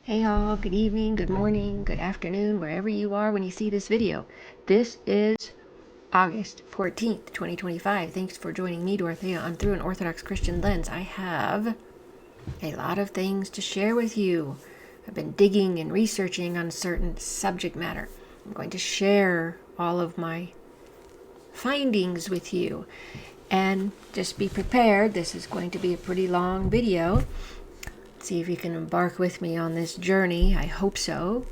Hey all, good evening, good morning, good afternoon, wherever you are when you see this video. This is August 14th, 2025. Thanks for joining me, Dorothea, on Through an Orthodox Christian Lens. I have a lot of things to share with you. I've been digging and researching on certain subject matter. I'm going to share all of my findings with you. And just be prepared, this is going to be a pretty long video. See if you can embark with me on this journey. I hope so.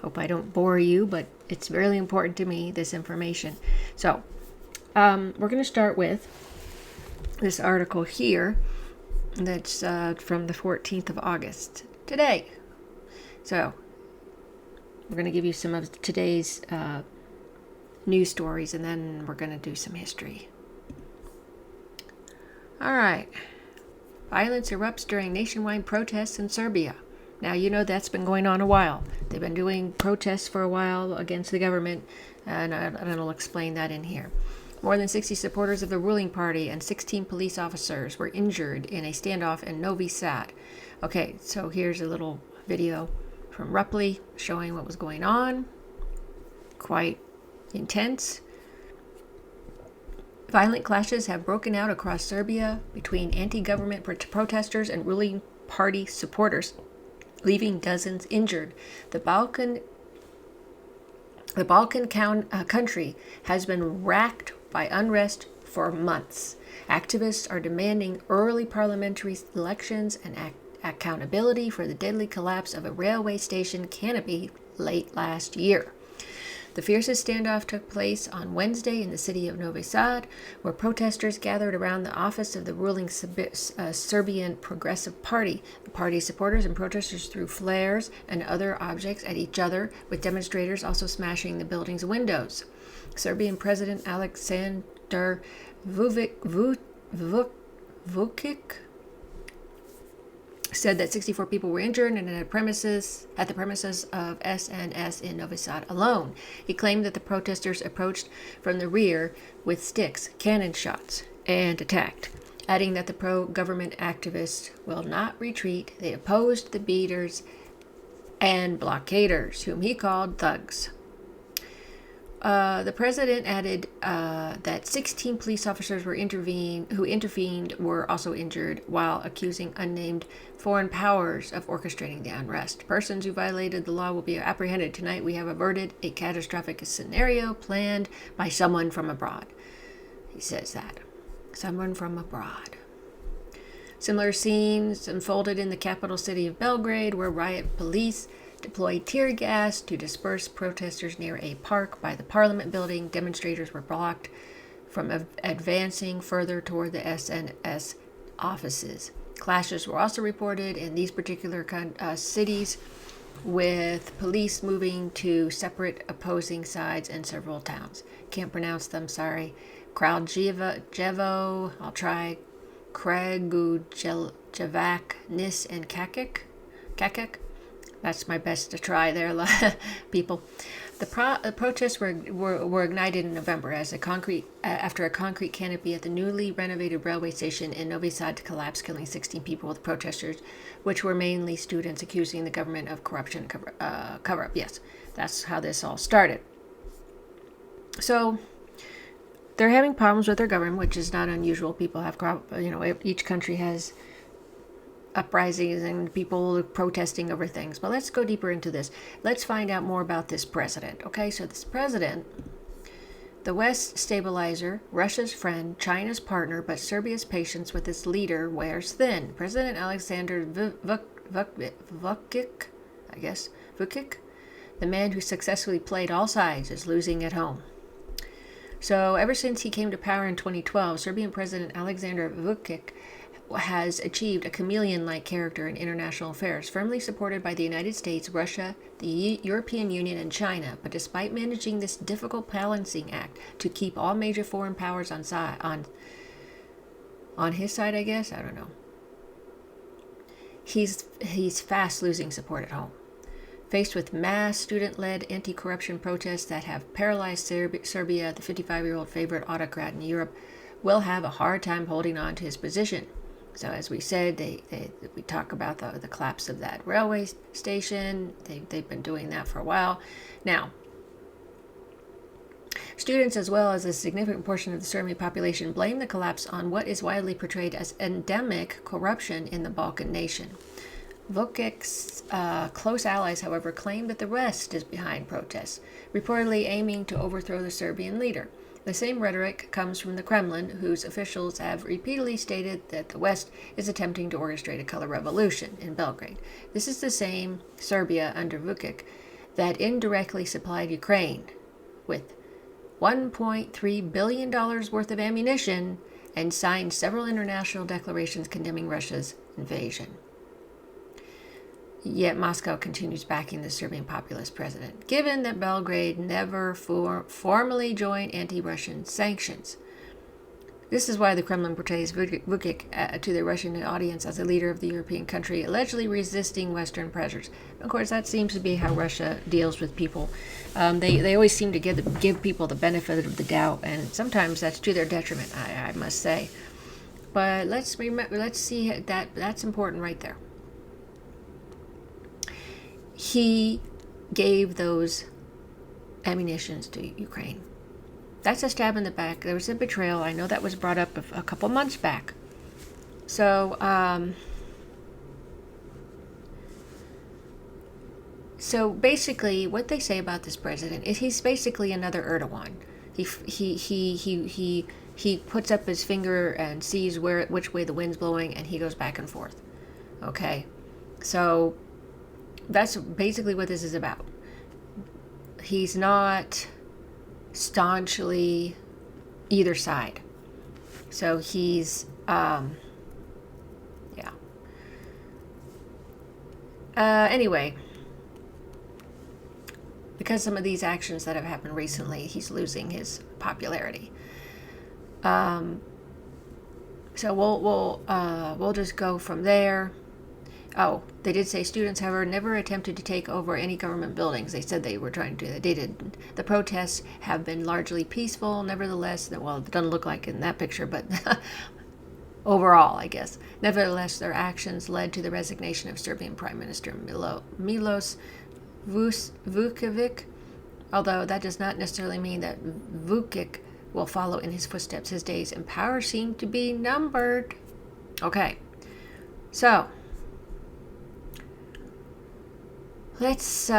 Hope I don't bore you, but it's really important to me, this information. So, we're going to start with this article here that's from the 14th of August, today. So, we're going to give you some of today's news stories, and then we're going to do some history. All right. Violence erupts during nationwide protests in Serbia. Now, you know that's been going on a while. They've been doing protests for a while against the government, and I'll explain that in here. More than 60 supporters of the ruling party and 16 police officers were injured in a standoff in Novi Sad. Okay, so here's a little video from WWIII showing what was going on. Quite intense. Violent clashes have broken out across Serbia between anti-government protesters and ruling party supporters, leaving dozens injured. The Balkan country has been racked by unrest for months. Activists are demanding early parliamentary elections and accountability for the deadly collapse of a railway station canopy late last year. The fiercest standoff took place on Wednesday in the city of Novi Sad, where protesters gathered around the office of the ruling Serbian Progressive Party. The party's supporters and protesters threw flares and other objects at each other, with demonstrators also smashing the building's windows. Serbian President Aleksandar Vučić said that 64 people were injured and at the premises of SNS in Novi Sad alone. He claimed that the protesters approached from the rear with sticks, cannon shots, and attacked, adding that the pro-government activists will not retreat. They opposed the beaters and blockaders, whom he called thugs. The president added that 16 police officers who intervened were also injured, while accusing unnamed foreign powers of orchestrating the unrest. Persons who violated the law will be apprehended. Tonight we have averted a catastrophic scenario planned by someone from abroad. He says that. Someone from abroad. Similar scenes unfolded in the capital city of Belgrade, where riot police deployed tear gas to disperse protesters near a park by the parliament building. Demonstrators were blocked from advancing further toward the SNS offices. Clashes were also reported in these particular cities, with police moving to separate opposing sides in several towns. Can't pronounce them, sorry. Kraljevo, I'll try. Kragujevac, Nis, and Kakek. That's my best to try there, people. The protests were ignited in November after a concrete canopy at the newly renovated railway station in Novi Sad collapsed, killing 16 people with protesters, which were mainly students accusing the government of corruption cover-up. Yes, that's how this all started. So they're having problems with their government, which is not unusual. People have, each country has uprisings and people protesting over things. But let's go deeper into this. Let's find out more about this president. Okay, so this president, the West stabilizer, Russia's friend, China's partner, but Serbia's patience with its leader wears thin. President Aleksandar Vučić, the man who successfully played all sides, is losing at home. So ever since he came to power in 2012, Serbian President Aleksandar Vučić has achieved a chameleon-like character in international affairs, firmly supported by the United States, Russia, the European Union, and China. But despite managing this difficult balancing act to keep all major foreign powers on his side, I guess, I don't know, he's fast losing support at home. Faced with mass student-led anti-corruption protests that have paralyzed Serbia, the 55-year-old favorite autocrat in Europe will have a hard time holding on to his position. So as we said, we talk about the collapse of that railway station. They've been doing that for a while. Now, students, as well as a significant portion of the Serbian population, blame the collapse on what is widely portrayed as endemic corruption in the Balkan nation. Vukic's close allies, however, claim that the West is behind protests, reportedly aiming to overthrow the Serbian leader. The same rhetoric comes from the Kremlin, whose officials have repeatedly stated that the West is attempting to orchestrate a color revolution in Belgrade. This is the same Serbia under Vučić that indirectly supplied Ukraine with $1.3 billion worth of ammunition and signed several international declarations condemning Russia's invasion. Yet Moscow continues backing the Serbian populist president, given that Belgrade never formally joined anti-Russian sanctions. This is why the Kremlin portrays Vučić to the Russian audience as a leader of the European country, allegedly resisting Western pressures. Of course, that seems to be how Russia deals with people. They always seem to give people the benefit of the doubt, and sometimes that's to their detriment, I must say. But let's see that's important right there. He gave those ammunitions to Ukraine. That's a stab in the back. There was a betrayal. I know that was brought up a couple months back. So basically, what they say about this president is he's basically another Erdogan. He puts up his finger and sees which way the wind's blowing, and he goes back and forth. Okay, so that's basically what this is about. He's not staunchly either side. So he's, anyway, because some of these actions that have happened recently, he's losing his popularity. So we'll just go from there. Oh, they did say students, however, never attempted to take over any government buildings. They said they were trying to. They did. The protests have been largely peaceful. Nevertheless, well, it doesn't look like in that picture, but overall, I guess. Nevertheless, their actions led to the resignation of Serbian Prime Minister Milos Vučević, although that does not necessarily mean that Vučić will follow in his footsteps. His days in power seem to be numbered. Okay, so let's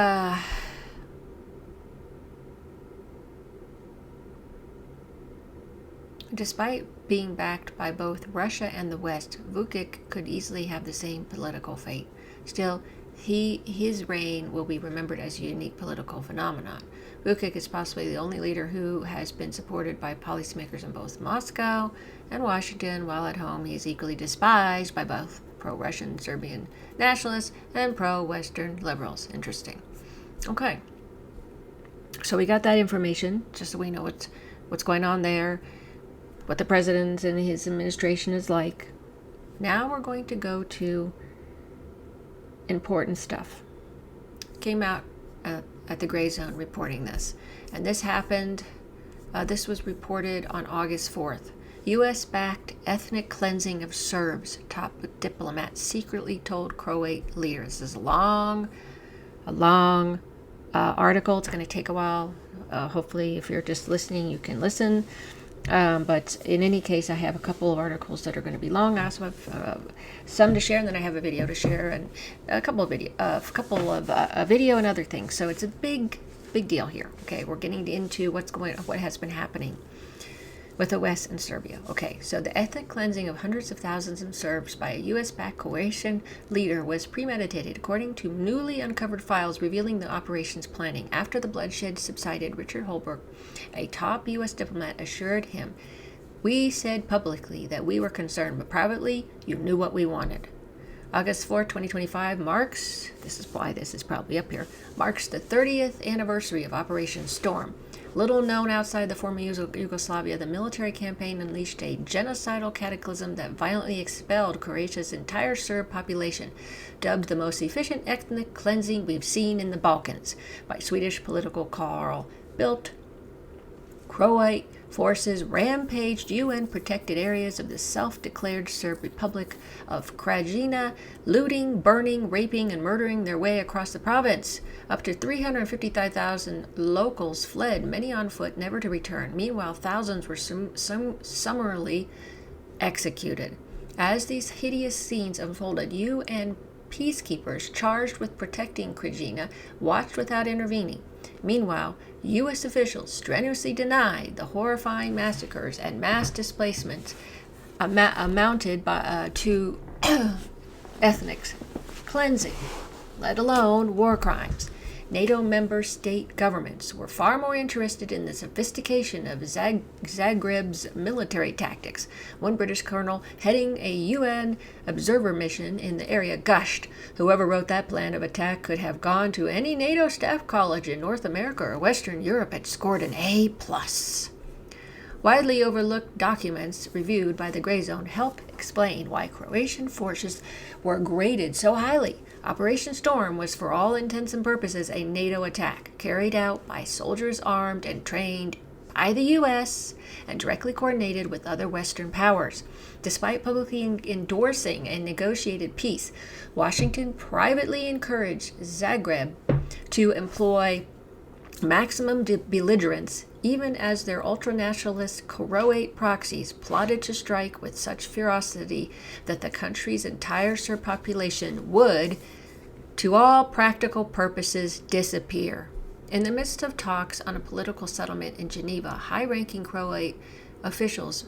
despite being backed by both Russia and the West, Vučić could easily have the same political fate. Still, his reign will be remembered as a unique political phenomenon. Vučić is possibly the only leader who has been supported by policymakers in both Moscow and Washington, while at home he is equally despised by both pro-Russian Serbian nationalists and pro-Western liberals. Interesting. Okay. So we got that information, just so we know what's going on there, what the president and his administration is like. Now we're going to go to important stuff. Came out at the Gray Zone reporting this. And this happened, this was reported on August 4th. U.S.-backed ethnic cleansing of Serbs, top diplomats secretly told Croat leaders. This is a long article. It's going to take a while. Hopefully, if you're just listening, you can listen. But in any case, I have a couple of articles that are going to be long. I also have some to share, and then I have a video to share, and a couple of video and other things. So it's a big deal here. Okay, we're getting into what has been happening with the West and Serbia. Okay, so the ethnic cleansing of hundreds of thousands of Serbs by a U.S.-backed Croatian leader was premeditated, according to newly uncovered files revealing the operation's planning. After the bloodshed subsided, Richard Holbrooke, a top U.S. diplomat, assured him, "We said publicly that we were concerned, but privately, you knew what we wanted." August 4, 2025 marks, this is why this is probably up here, marks the 30th anniversary of Operation Storm. Little known outside the former Yugoslavia, the military campaign unleashed a genocidal cataclysm that violently expelled Croatia's entire Serb population, dubbed the most efficient ethnic cleansing we've seen in the Balkans by Swedish political Carl Bildt. Croat forces rampaged UN-protected areas of the self-declared Serb Republic of Krajina, looting, burning, raping, and murdering their way across the province. Up to 355,000 locals fled, many on foot, never to return. Meanwhile, thousands were summarily executed. As these hideous scenes unfolded, UN peacekeepers charged with protecting Krajina watched without intervening. Meanwhile, U.S. officials strenuously denied the horrifying massacres and mass displacements amounted to ethnic cleansing, let alone war crimes. NATO member state governments were far more interested in the sophistication of Zagreb's military tactics. One British colonel heading a UN observer mission in the area gushed, "Whoever wrote that plan of attack could have gone to any NATO staff college in North America or Western Europe and scored an A+." Widely overlooked documents reviewed by the Gray Zone help explain why Croatian forces were graded so highly. Operation Storm was for all intents and purposes a NATO attack, carried out by soldiers armed and trained by the U.S. and directly coordinated with other Western powers. Despite publicly endorsing a negotiated peace, Washington privately encouraged Zagreb to employ maximum belligerence, even as their ultranationalist Croat proxies plotted to strike with such ferocity that the country's entire Serb population would, to all practical purposes, disappear. In the midst of talks on a political settlement in Geneva, high-ranking Croat officials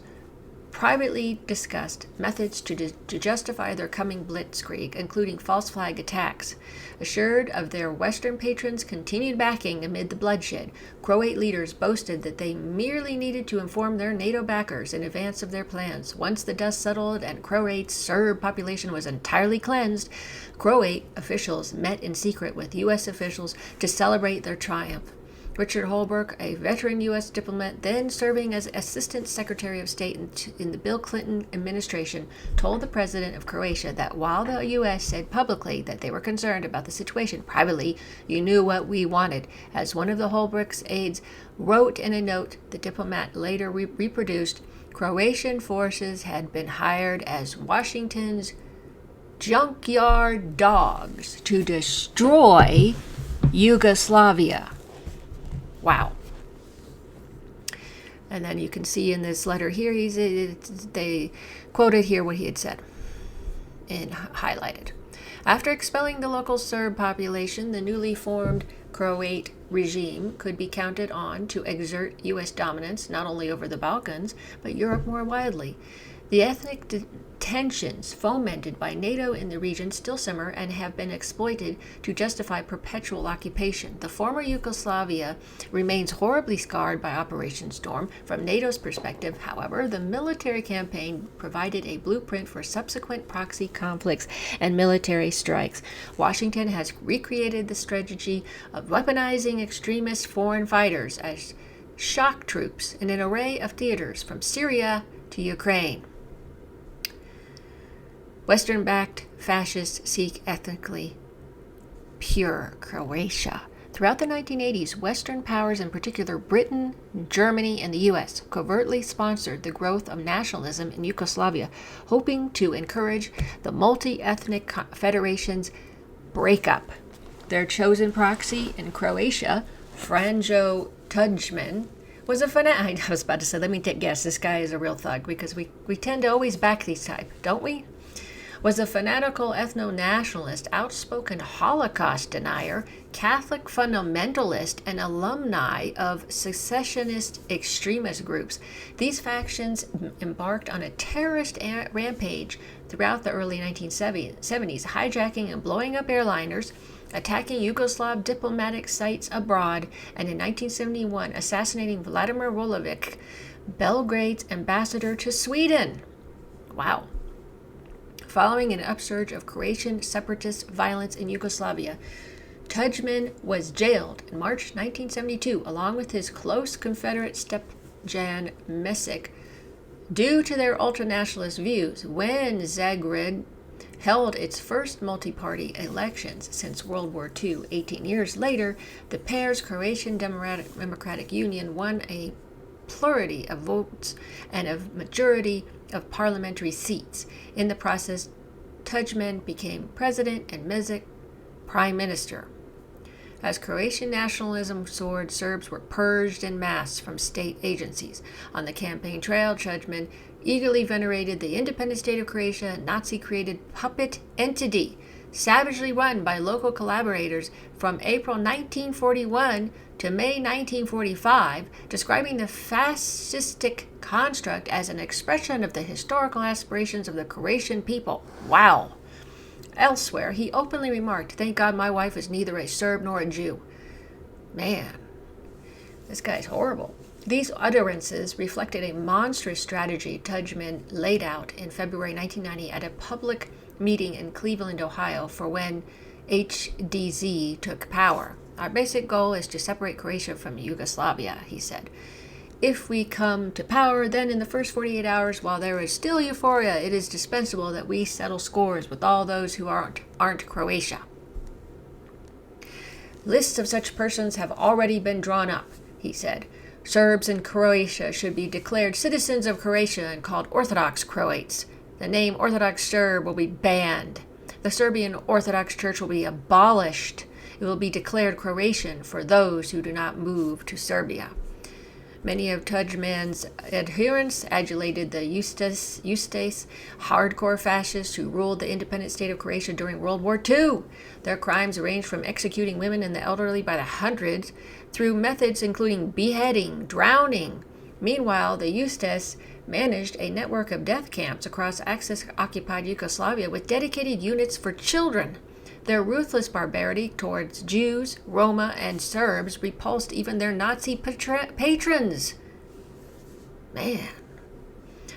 privately discussed methods to justify their coming blitzkrieg, including false flag attacks. Assured of their Western patrons' continued backing amid the bloodshed, Croat leaders boasted that they merely needed to inform their NATO backers in advance of their plans. Once the dust settled and Croate's Serb population was entirely cleansed, Croat officials met in secret with U.S. officials to celebrate their triumph. Richard Holbrooke, a veteran U.S. diplomat then serving as Assistant Secretary of State in the Bill Clinton administration, told the president of Croatia that while the U.S. said publicly that they were concerned about the situation, privately, "You knew what we wanted." As one of the Holbrooke's aides wrote in a note the diplomat later reproduced, Croatian forces had been hired as Washington's junkyard dogs to destroy Yugoslavia. Wow. And then you can see in this letter here, they quoted here what he had said and highlighted. After expelling the local Serb population, the newly formed Croat regime could be counted on to exert U.S. dominance not only over the Balkans, but Europe more widely. The ethnic tensions fomented by NATO in the region still simmer and have been exploited to justify perpetual occupation. The former Yugoslavia remains horribly scarred by Operation Storm. From NATO's perspective, however, the military campaign provided a blueprint for subsequent proxy conflicts and military strikes. Washington has recreated the strategy of weaponizing extremist foreign fighters as shock troops in an array of theaters from Syria to Ukraine. Western-backed fascists seek ethnically pure Croatia. Throughout the 1980s, Western powers, in particular Britain, Germany, and the U.S., covertly sponsored the growth of nationalism in Yugoslavia, hoping to encourage the multi-ethnic federation's breakup. Their chosen proxy in Croatia, Franjo Tudjman, was a fanatic. I was about to say, let me guess, this guy is a real thug, because we tend to always back these type, don't we? Was a fanatical ethno-nationalist, outspoken Holocaust denier, Catholic fundamentalist, and alumni of secessionist extremist groups. These factions embarked on a terrorist rampage throughout the early 1970s, hijacking and blowing up airliners, attacking Yugoslav diplomatic sites abroad, and in 1971 assassinating Vladimir Rolovic, Belgrade's ambassador to Sweden. Wow. Following an upsurge of Croatian separatist violence in Yugoslavia, Tudjman was jailed in March 1972 along with his close Confederate Stjepan Mesić due to their ultranationalist views. When Zagreb held its first multi-party elections since World War II, 18 years later, the pair's Croatian Democratic Union won a plurality of votes and a majority of parliamentary seats. In the process, Tudjman became president and Mesic prime minister. As Croatian nationalism soared, Serbs were purged en masse from state agencies. On the campaign trail, Tudjman eagerly venerated the independent state of Croatia, a Nazi-created puppet entity, savagely run by local collaborators from April 1941 to May 1945, describing the fascistic construct as an expression of the historical aspirations of the Croatian people. Wow! Elsewhere, he openly remarked, "Thank God my wife is neither a Serb nor a Jew." Man, this guy's horrible. These utterances reflected a monstrous strategy Tudjman laid out in February 1990 at a public meeting in Cleveland, Ohio, for when HDZ took power. "Our basic goal is to separate Croatia from Yugoslavia," he said. "If we come to power, then in the first 48 hours, while there is still euphoria, it is dispensable that we settle scores with all those who aren't Croatia. Lists of such persons have already been drawn up," he said. "Serbs in Croatia should be declared citizens of Croatia and called Orthodox Croats. The name Orthodox Serb will be banned. The Serbian Orthodox Church will be abolished. It will be declared Croatian for those who do not move to Serbia." Many of Tudjman's adherents adulated the Ustase, hardcore fascists who ruled the independent state of Croatia during World War II. Their crimes ranged from executing women and the elderly by the hundreds through methods including beheading, drowning. Meanwhile, the Ustase managed a network of death camps across Axis-occupied Yugoslavia with dedicated units for children. Their ruthless barbarity towards Jews, Roma, and Serbs repulsed even their Nazi patrons. Man.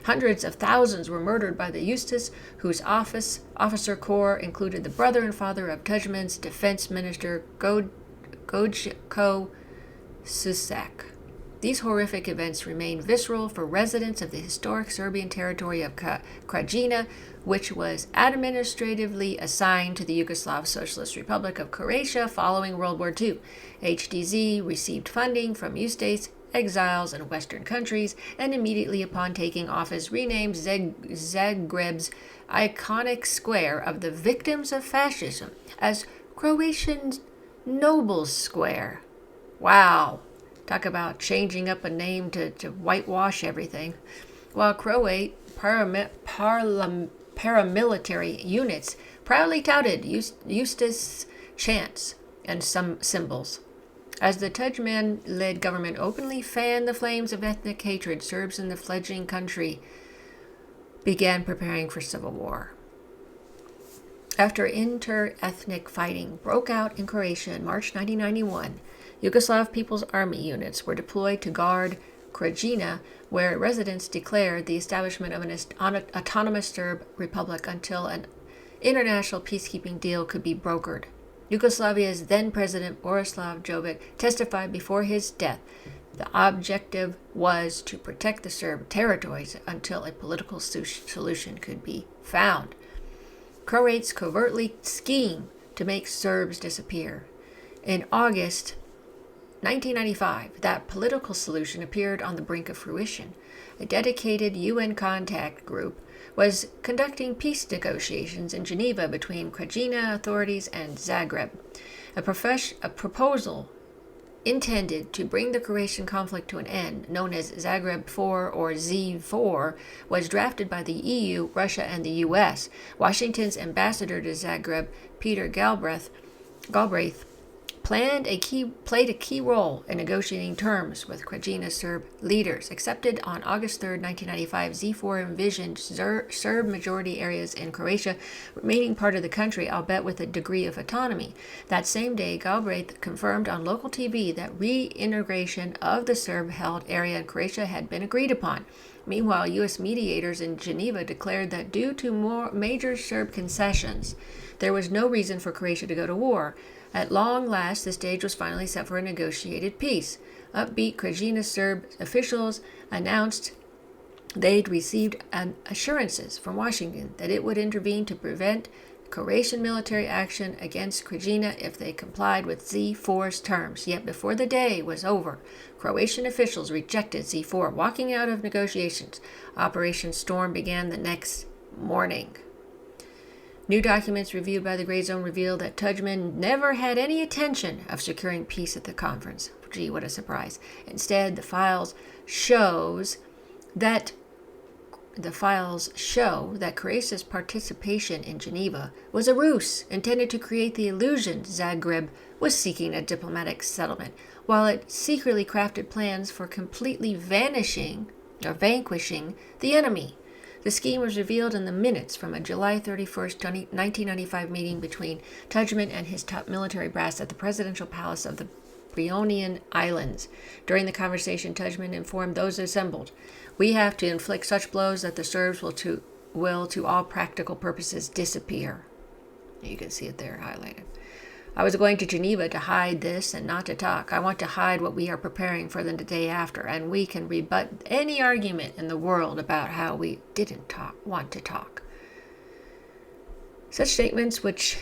Hundreds of thousands were murdered by the Ustase, whose officer corps included the brother and father of Tudjman's defense minister, Gojko Susak. These horrific events remain visceral for residents of the historic Serbian territory of Krajina, which was administratively assigned to the Yugoslav Socialist Republic of Croatia following World War II. HDZ received funding from Ustase exiles in Western countries, and immediately upon taking office renamed Zagreb's iconic square of the victims of fascism as Croatian Nobles Square. Wow. Talk about changing up a name to whitewash everything. While Croat paramilitary units proudly touted Ustase chants and some symbols. As the Tudjman-led government openly fanned the flames of ethnic hatred, Serbs in the fledgling country began preparing for civil war. After inter-ethnic fighting broke out in Croatia in March 1991, Yugoslav People's Army units were deployed to guard Krajina, where residents declared the establishment of an autonomous Serb republic until an international peacekeeping deal could be brokered. Yugoslavia's then President Borislav Jovic testified before his death the objective was to protect the Serb territories until a political solution could be found. Croats covertly schemed to make Serbs disappear. In August 1995, that political solution appeared on the brink of fruition. A dedicated UN contact group was conducting peace negotiations in Geneva between Krajina authorities and Zagreb. A proposal intended to bring the Croatian conflict to an end, known as Zagreb IV or Z4, was drafted by the EU, Russia, and the US. Washington's ambassador to Zagreb, Peter Galbraith, played a key role in negotiating terms with Krajina Serb leaders. Accepted on August 3, 1995, Z4 envisioned Serb majority areas in Croatia remaining part of the country, albeit with a degree of autonomy. That same day, Galbraith confirmed on local TV that reintegration of the Serb-held area in Croatia had been agreed upon. Meanwhile, U.S. mediators in Geneva declared that due to more major Serb concessions, there was no reason for Croatia to go to war. At long last, the stage was finally set for a negotiated peace. Upbeat Krajina Serb officials announced they'd received assurances from Washington that it would intervene to prevent Croatian military action against Krajina if they complied with Z4's terms. Yet before the day was over, Croatian officials rejected Z4, walking out of negotiations. Operation Storm began the next morning. New documents reviewed by the Gray Zone revealed that Tudjman never had any intention of securing peace at the conference. Gee, what a surprise. Instead, the files show that Croatia's participation in Geneva was a ruse intended to create the illusion Zagreb was seeking a diplomatic settlement, while it secretly crafted plans for completely vanquishing the enemy. The scheme was revealed in the minutes from a July 31st, 1995 meeting between Tudjman and his top military brass at the presidential palace of the Bosnian Islands. During the conversation, Tudjman informed those assembled, "We have to inflict such blows that the Serbs will to all practical purposes disappear." You can see it there highlighted. "I was going to Geneva to hide this and not to talk. I want to hide what we are preparing for the day after, and we can rebut any argument in the world about how we didn't want to talk." Such statements, which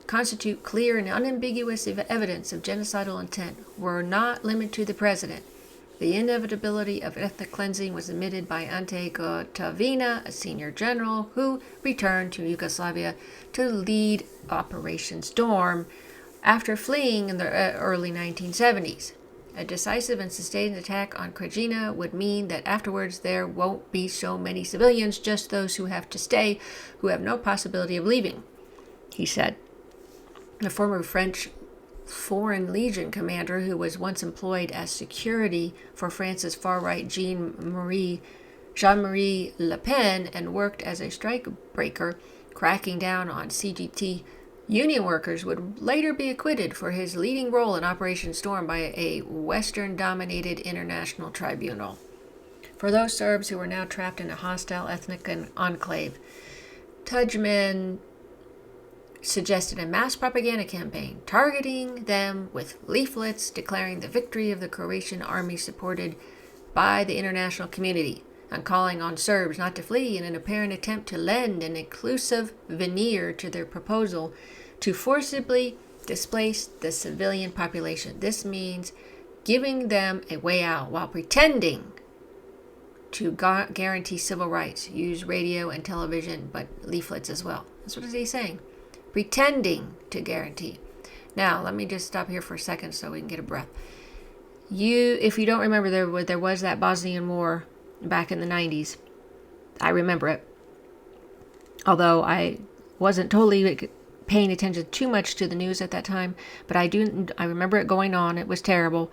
constitute clear and unambiguous evidence of genocidal intent, were not limited to the president. The inevitability of ethnic cleansing was admitted by Ante Gotovina, a senior general who returned to Yugoslavia to lead Operation Storm after fleeing in the early 1970s. A decisive and sustained attack on Krajina would mean that afterwards there won't be so many civilians, just those who have to stay, who have no possibility of leaving, he said. The former French Foreign Legion commander, who was once employed as security for France's far-right Jean-Marie Le Pen and worked as a strikebreaker, cracking down on CGT union workers, would later be acquitted for his leading role in Operation Storm by a Western-dominated international tribunal. For those Serbs who were now trapped in a hostile ethnic enclave, Tudjman suggested a mass propaganda campaign targeting them with leaflets declaring the victory of the Croatian army supported by the international community, and calling on Serbs not to flee in an apparent attempt to lend an inclusive veneer to their proposal to forcibly displace the civilian population. This means giving them a way out while pretending to guarantee civil rights. Use radio and television, but leaflets as well. That's what he's saying. Pretending to guarantee. Now, let me just stop here for a second so we can get a breath. If you don't remember, there was that Bosnian War back in the 90s. I remember it. Although I wasn't totally paying attention too much to the news at that time, but I remember it going on. It was terrible.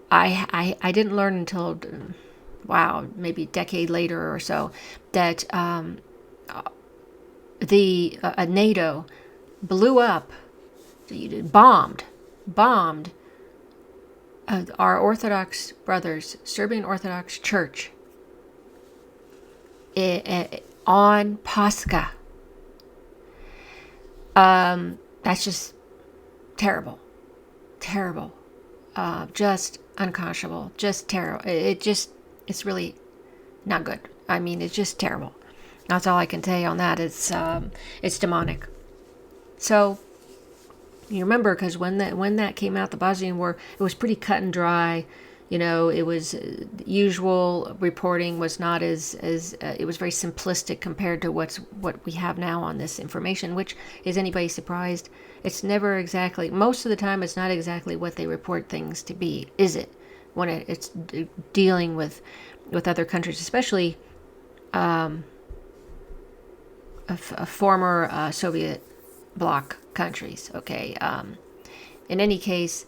I didn't learn until, maybe a decade later or so, that NATO blew up, bombed our Orthodox brothers, Serbian Orthodox Church, on Pascha. That's just terrible, just unconscionable, just terrible. It's really not good. I mean, it's just terrible. That's all I can say on that. It's demonic. So you remember, because when that came out, the Bosnian War, it was pretty cut and dry. It was usual reporting was not as it was very simplistic compared to what we have now on this information. Which, is anybody surprised? It's never exactly. Most of the time, it's not exactly what they report things to be, is it? When it's dealing with other countries, especially former Soviet bloc countries. Okay. In any case,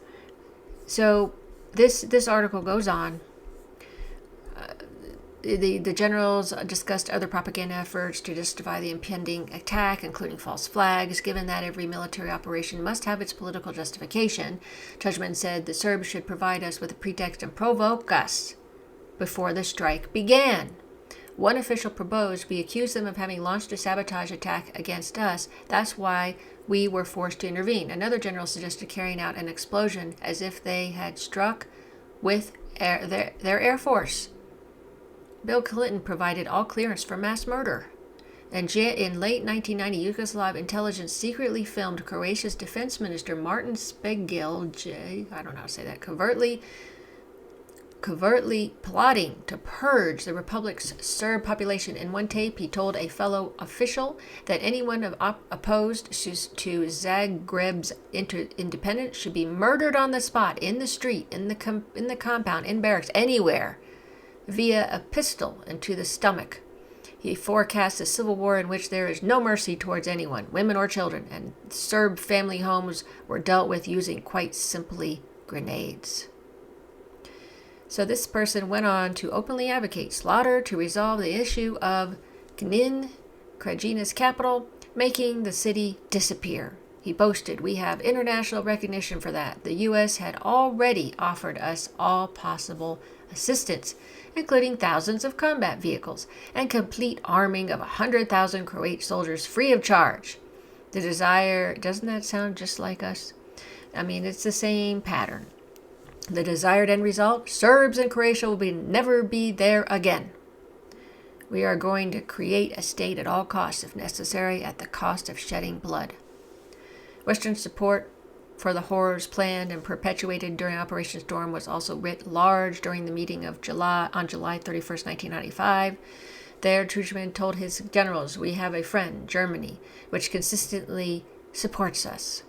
so this article goes on. The generals discussed other propaganda efforts to justify the impending attack, including false flags. Given that every military operation must have its political justification, Tudjman said the Serbs should provide us with a pretext and provoke us before the strike began. One official proposed we accuse them of having launched a sabotage attack against us. That's why we were forced to intervene. Another general suggested carrying out an explosion as if they had struck with their Air Force. Bill Clinton provided all clearance for mass murder. And in late 1990, Yugoslav intelligence secretly filmed Croatia's defense minister Martin Špegilj, I don't know how to say that, covertly plotting to purge the republic's Serb population. In one tape, he told a fellow official that anyone opposed to Zagreb's independence should be murdered on the spot, in the street, in the compound, in barracks, anywhere, via a pistol into the stomach. He forecasts a civil war in which there is no mercy towards anyone, women or children, and Serb family homes were dealt with using, quite simply, grenades. So this person went on to openly advocate slaughter to resolve the issue of Knin, Krajina's capital, making the city disappear. He boasted, "We have international recognition for that. The U.S. had already offered us all possible assistance, including thousands of combat vehicles and complete arming of 100,000 Croat soldiers free of charge." The desire, doesn't that sound just like us? I mean, it's the same pattern. The desired end result, Serbs in Croatia will never be there again. We are going to create a state at all costs, if necessary, at the cost of shedding blood. Western support for the horrors planned and perpetuated during Operation Storm was also writ large during the meeting on July 31st, 1995. There, Truman told his generals, "We have a friend, Germany, which consistently supports us.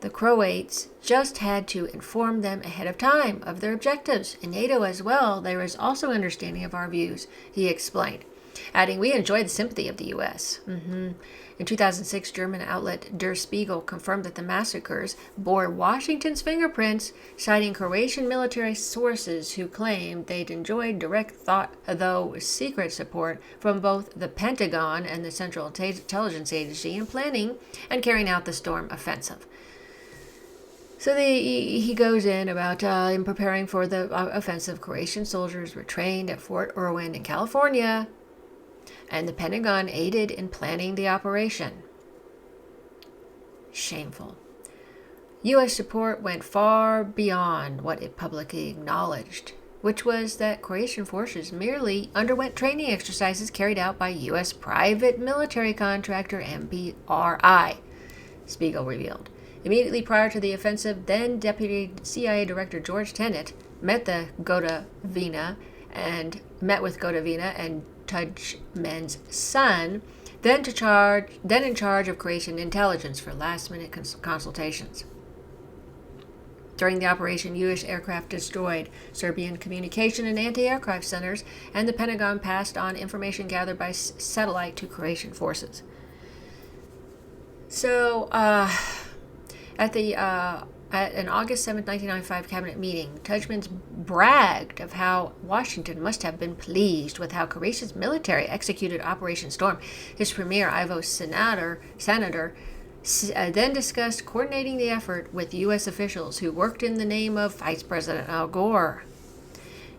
The Croats just had to inform them ahead of time of their objectives. In NATO as well, there is also understanding of our views," he explained, adding, "We enjoy the sympathy of the U.S. In 2006, German outlet Der Spiegel confirmed that the massacres bore Washington's fingerprints, citing Croatian military sources who claimed they'd enjoyed direct, though secret support from both the Pentagon and the Central Intelligence Agency in planning and carrying out the Storm offensive. So he goes in about in preparing for the offensive, Croatian soldiers were trained at Fort Irwin in California, and the Pentagon aided in planning the operation. Shameful. U.S. support went far beyond what it publicly acknowledged, which was that Croatian forces merely underwent training exercises carried out by U.S. private military contractor MPRI, Spiegel revealed. Immediately prior to the offensive, then Deputy CIA Director George Tenet met with Gotovina and Tudjman's son, then in charge of Croatian intelligence, for last-minute consultations. During the operation, U.S. aircraft destroyed Serbian communication and anti-aircraft centers, and the Pentagon passed on information gathered by satellite to Croatian forces. So, at an August 7, 1995 cabinet meeting, Tudjman bragged of how Washington must have been pleased with how Croatia's military executed Operation Storm. His premier, Ivo Sanader, then discussed coordinating the effort with U.S. officials who worked in the name of Vice President Al Gore.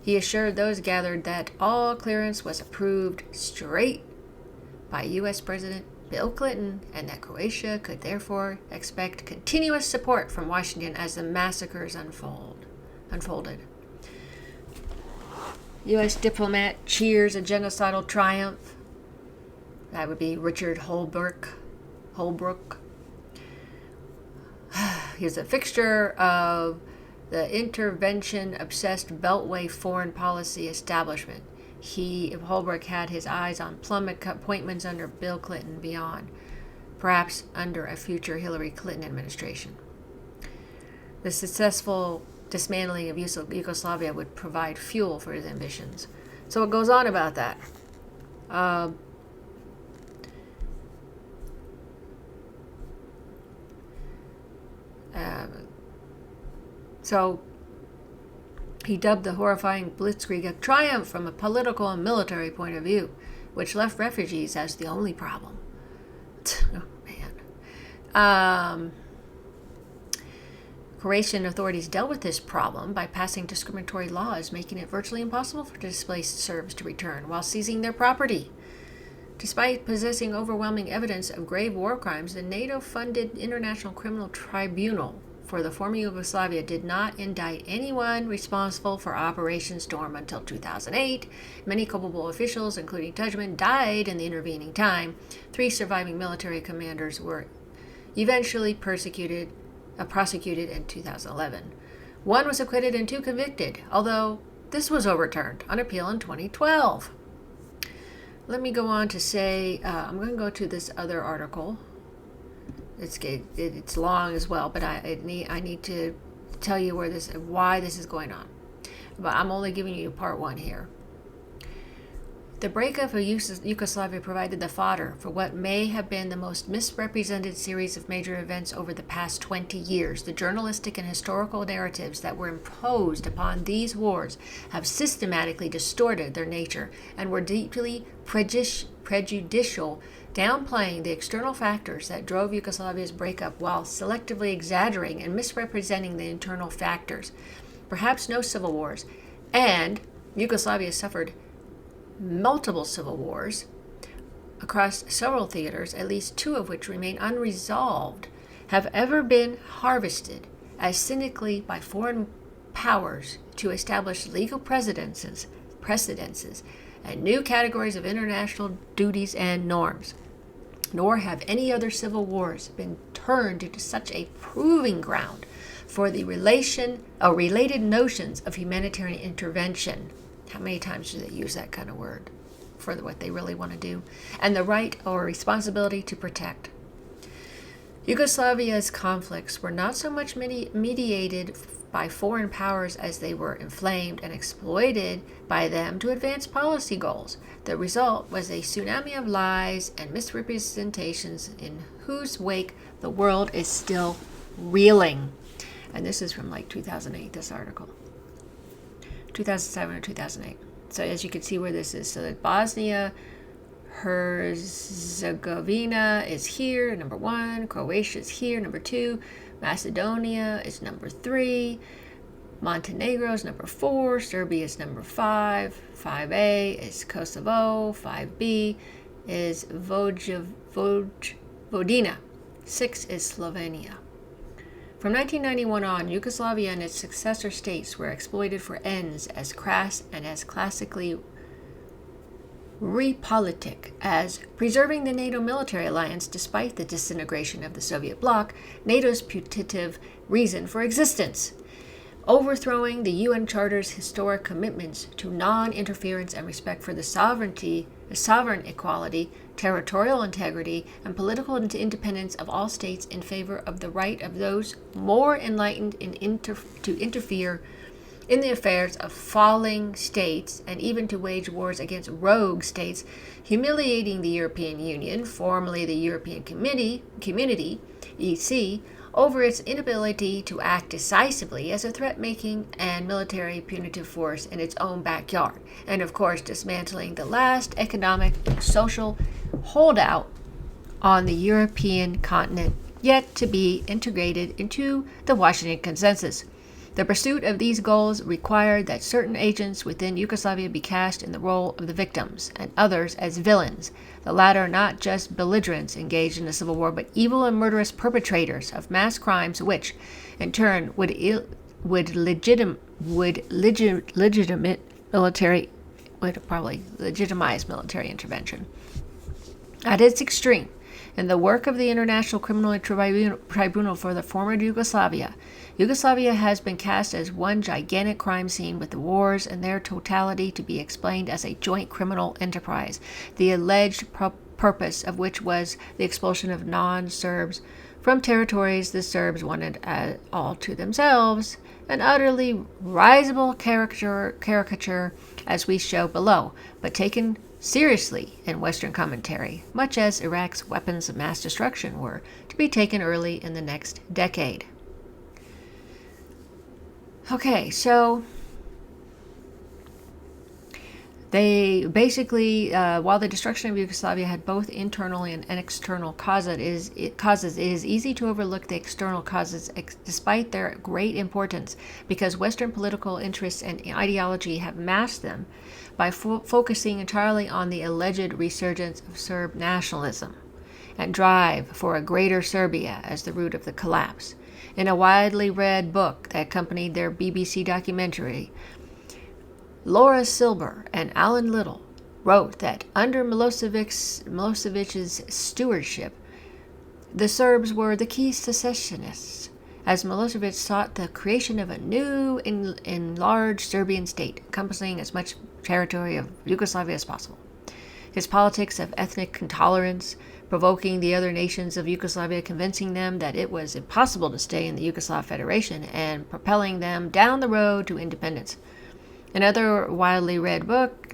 He assured those gathered that all clearance was approved straight by U.S. President Bill Clinton, and that Croatia could therefore expect continuous support from Washington as the massacres unfolded. U.S. diplomat cheers a genocidal triumph. That would be Richard Holbrooke. He's a fixture of the intervention-obsessed Beltway foreign policy establishment. Holbrooke had his eyes on plummet appointments under Bill Clinton and beyond, perhaps under a future Hillary Clinton administration. The successful dismantling of Yugoslavia would provide fuel for his ambitions. So it goes on about that. So he dubbed the horrifying blitzkrieg a triumph from a political and military point of view, which left refugees as the only problem. Oh, man. Croatian authorities dealt with this problem by passing discriminatory laws, making it virtually impossible for displaced Serbs to return while seizing their property. Despite possessing overwhelming evidence of grave war crimes, the NATO-funded International Criminal Tribunal for the former Yugoslavia did not indict anyone responsible for Operation Storm until 2008. Many culpable officials, including Tudjman, died in the intervening time. 3 surviving military commanders were eventually prosecuted in 2011. 1 was acquitted and 2 convicted, although this was overturned on appeal in 2012. Let me go on to say, I'm going to go to this other article. It's long as well, but I need to tell you why this is going on. But I'm only giving you part 1 here. The breakup of Yugoslavia provided the fodder for what may have been the most misrepresented series of major events over the past 20 years. The journalistic and historical narratives that were imposed upon these wars have systematically distorted their nature and were deeply prejudicial, downplaying the external factors that drove Yugoslavia's breakup while selectively exaggerating and misrepresenting the internal factors. Perhaps no civil wars, and Yugoslavia suffered multiple civil wars across several theaters, at least 2 of which remain unresolved, have ever been harvested as cynically by foreign powers to establish legal precedences and new categories of international duties and norms. Nor have any other civil wars been turned into such a proving ground for the related notions of humanitarian intervention. How many times do they use that kind of word for what they really want to do? And the right or responsibility to protect. Yugoslavia's conflicts were not so much mediated by foreign powers as they were inflamed and exploited by them to advance policy goals. The result was a tsunami of lies and misrepresentations in whose wake the world is still reeling. And this is from 2008, this article. 2007 or 2008. So as you can see where this is. So that Bosnia Herzegovina is here, number 1. Croatia is here, number 2. Macedonia is number 3. Montenegro is number 4. Serbia is number 5. 5A is Kosovo. 5B is Vojvodina. 6 is Slovenia. From 1991 on, Yugoslavia and its successor states were exploited for ends as crass and as classically repolitik as preserving the NATO military alliance despite the disintegration of the Soviet bloc, NATO's putative reason for existence, overthrowing the UN Charter's historic commitments to non-interference and respect for the sovereign equality, territorial integrity, and political independence of all states in favor of the right of those more enlightened to interfere in the affairs of falling states and even to wage wars against rogue states, humiliating the European Union, formerly the European Community, EC, over its inability to act decisively as a threat-making and military punitive force in its own backyard, and of course dismantling the last economic and social holdout on the European continent yet to be integrated into the Washington Consensus. The pursuit of these goals required that certain agents within Yugoslavia be cast in the role of the victims and others as villains, the latter not just belligerents engaged in a civil war, but evil and murderous perpetrators of mass crimes which, in turn, would probably legitimize military intervention. At its extreme, in the work of the International Criminal Tribunal for the former Yugoslavia, Yugoslavia has been cast as one gigantic crime scene with the wars in their totality to be explained as a joint criminal enterprise, the alleged purpose of which was the expulsion of non-Serbs from territories the Serbs wanted all to themselves, an utterly risible caricature as we show below, but taken seriously in Western commentary, much as Iraq's weapons of mass destruction were to be taken early in the next decade. Okay, so they basically, while the destruction of Yugoslavia had both internal and external causes, it is easy to overlook the external causes despite their great importance, because Western political interests and ideology have masked them by focusing entirely on the alleged resurgence of Serb nationalism and drive for a greater Serbia as the root of the collapse. In a widely read book that accompanied their BBC documentary, Laura Silber and Alan Little wrote that under Milosevic's stewardship, the Serbs were the key secessionists, as Milosevic sought the creation of a new enlarged Serbian state, encompassing as much territory of Yugoslavia as possible. His politics of ethnic intolerance, provoking the other nations of Yugoslavia, convincing them that it was impossible to stay in the Yugoslav Federation, and propelling them down the road to independence. Another widely read book,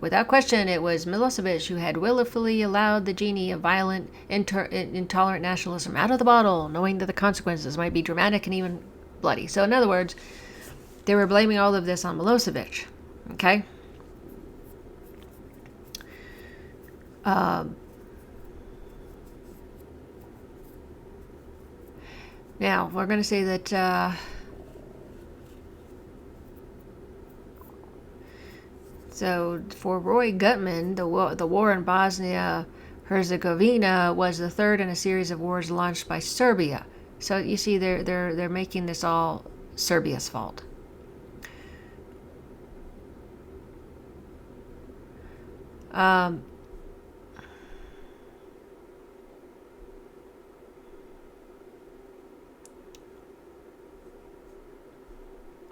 without question, it was Milosevic who had willfully allowed the genie of violent, intolerant nationalism out of the bottle, knowing that the consequences might be dramatic and even bloody. So in other words, they were blaming all of this on Milosevic. Okay? Now, we're going to say that so for Roy Gutman, the war in Bosnia-Herzegovina was the third in a series of wars launched by Serbia. So you see, they're making this all Serbia's fault.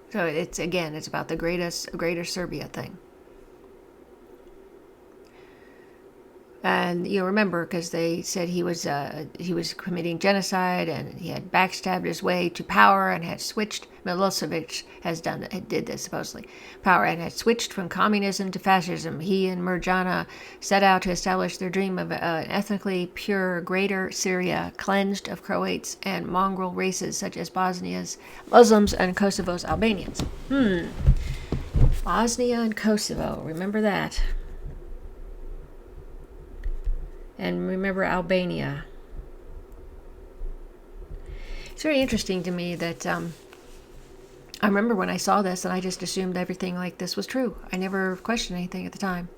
So it's about the greater Serbia thing. And you remember, because they said he was committing genocide, and he had backstabbed his way to power and had switched. Milosevic did this supposedly, power, and had switched from communism to fascism. He and Mirjana set out to establish their dream of an ethnically pure Greater Syria, cleansed of Croats and mongrel races such as Bosnia's Muslims and Kosovo's Albanians. Bosnia and Kosovo, remember that. And remember Albania. It's very interesting to me that I remember when I saw this and I just assumed everything like this was true. I never questioned anything at the time.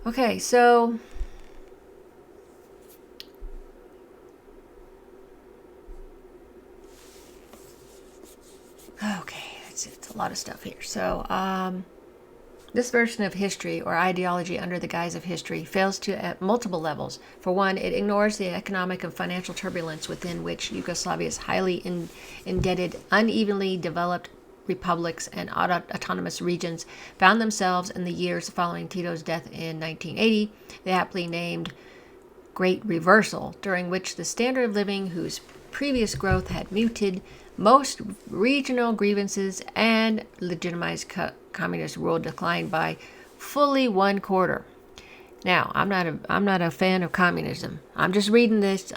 Okay, so it's a lot of stuff here. So this version of history, or ideology under the guise of history, fails at multiple levels. For one, it ignores the economic and financial turbulence within which Yugoslavia's highly indebted, unevenly developed republics and autonomous regions found themselves in the years following Tito's death in 1980, the aptly named Great Reversal, during which the standard of living whose previous growth had muted most regional grievances and legitimized communist rule declined by fully 1/4. Now, I'm not a fan of communism. I'm just reading this.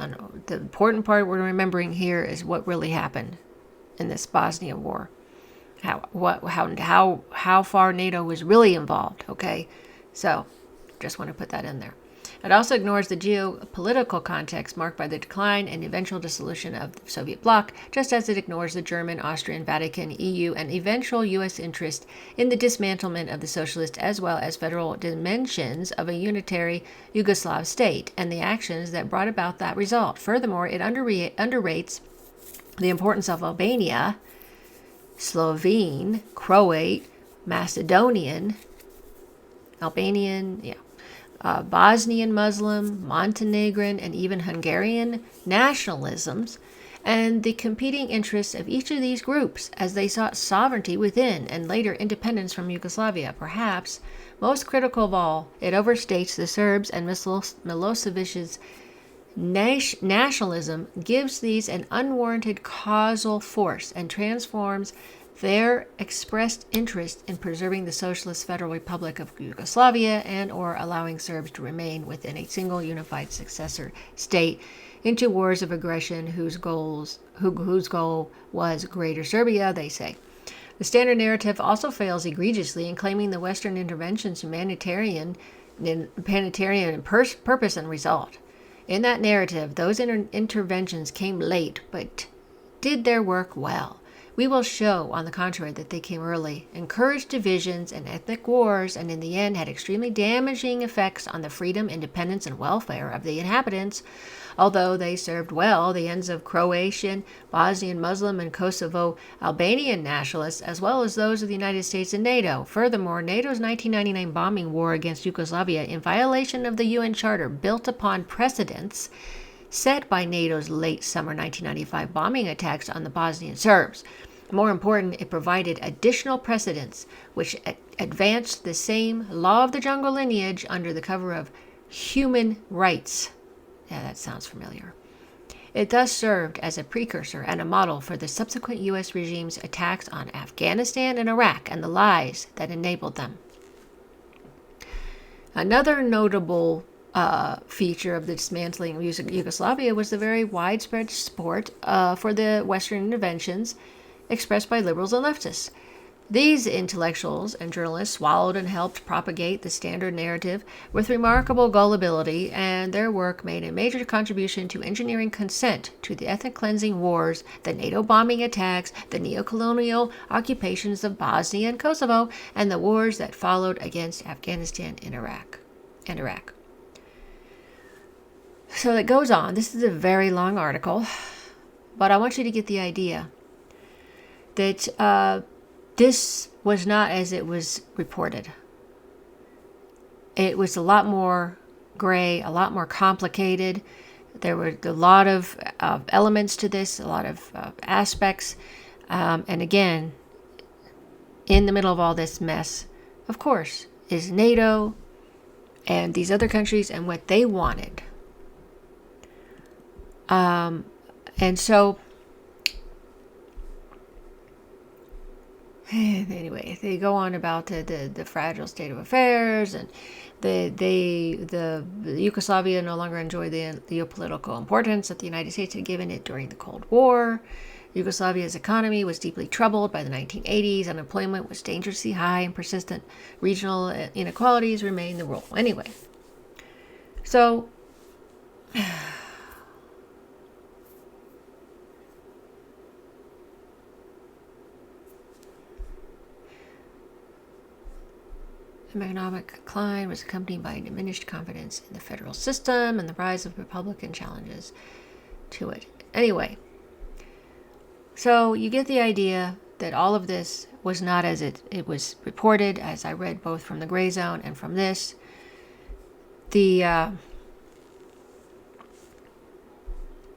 The important part we're remembering here is what really happened in this Bosnian War. How far NATO was really involved. Okay, so just want to put that in there. It also ignores the geopolitical context marked by the decline and eventual dissolution of the Soviet bloc, just as it ignores the German, Austrian, Vatican, EU, and eventual U.S. interest in the dismantlement of the socialist as well as federal dimensions of a unitary Yugoslav state and the actions that brought about that result. Furthermore, it underrates the importance of Albania, Slovene, Croat, Macedonian, Albanian, Bosnian Muslim, Montenegrin, and even Hungarian nationalisms, and the competing interests of each of these groups as they sought sovereignty within and later independence from Yugoslavia. Perhaps most critical of all, it overstates the Serbs and Milosevic's nationalism, gives these an unwarranted causal force, and transforms their expressed interest in preserving the Socialist Federal Republic of Yugoslavia and or allowing Serbs to remain within a single unified successor state into wars of aggression whose goal was Greater Serbia, they say. The standard narrative also fails egregiously in claiming the Western intervention's humanitarian purpose and result. In that narrative, those interventions came late but did their work well. We will show, on the contrary, that they came early, encouraged divisions and ethnic wars, and in the end had extremely damaging effects on the freedom, independence, and welfare of the inhabitants, although they served well the ends of Croatian, Bosnian Muslim, and Kosovo Albanian nationalists, as well as those of the United States and NATO. Furthermore, NATO's 1999 bombing war against Yugoslavia, in violation of the UN Charter, built upon precedents set by NATO's late summer 1995 bombing attacks on the Bosnian Serbs. More important, it provided additional precedents which advanced the same law of the jungle lineage under the cover of human rights. Yeah, that sounds familiar. It thus served as a precursor and a model for the subsequent U.S. regime's attacks on Afghanistan and Iraq and the lies that enabled them. Another notable feature of the dismantling of Yugoslavia was the very widespread support for the Western interventions expressed by liberals and leftists. These intellectuals and journalists swallowed and helped propagate the standard narrative with remarkable gullibility, and their work made a major contribution to engineering consent to the ethnic cleansing wars, the NATO bombing attacks, the neo-colonial occupations of Bosnia and Kosovo, and the wars that followed against Afghanistan and Iraq. So it goes on. This is a very long article, but I want you to get the idea that this was not as it was reported. It was a lot more gray, a lot more complicated. There were a lot of elements to this, a lot of aspects. And again, in the middle of all this mess, of course, is NATO and these other countries and what they wanted. And so, anyway, they go on about the fragile state of affairs, and the Yugoslavia no longer enjoyed the geopolitical importance that the United States had given it during the Cold War. Yugoslavia's economy was deeply troubled by the 1980s. Unemployment was dangerously high, and persistent regional inequalities remained the rule. Anyway, so economic decline was accompanied by diminished confidence in the federal system and the rise of Republican challenges to it. Anyway, so you get the idea that all of this was not as it was reported, as I read both from the Gray Zone and from this. The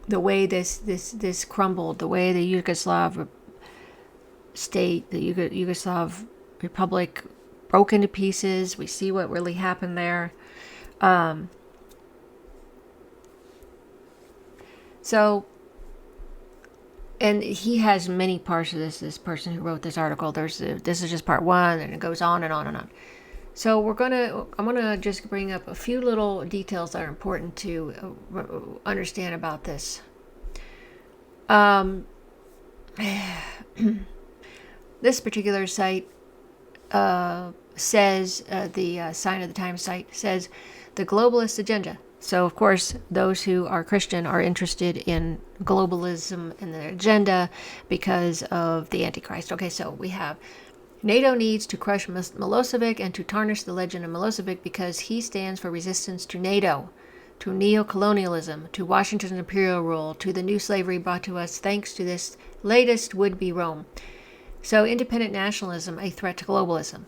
way this crumbled, the way the Yugoslav state, the Yugoslav Republic broke into pieces. We see what really happened there. So, and he has many parts of this person who wrote this article. This is just part one, and it goes on and on and on. So I'm gonna just bring up a few little details that are important to understand about this. This particular site says, the Sign of the Times site says, the globalist agenda. So, of course, those who are Christian are interested in globalism and the agenda because of the Antichrist. Okay, so we have NATO needs to crush Milosevic and to tarnish the legend of Milosevic because he stands for resistance to NATO, to neo-colonialism, to Washington's imperial rule, to the new slavery brought to us thanks to this latest would-be Rome. So independent nationalism, a threat to globalism.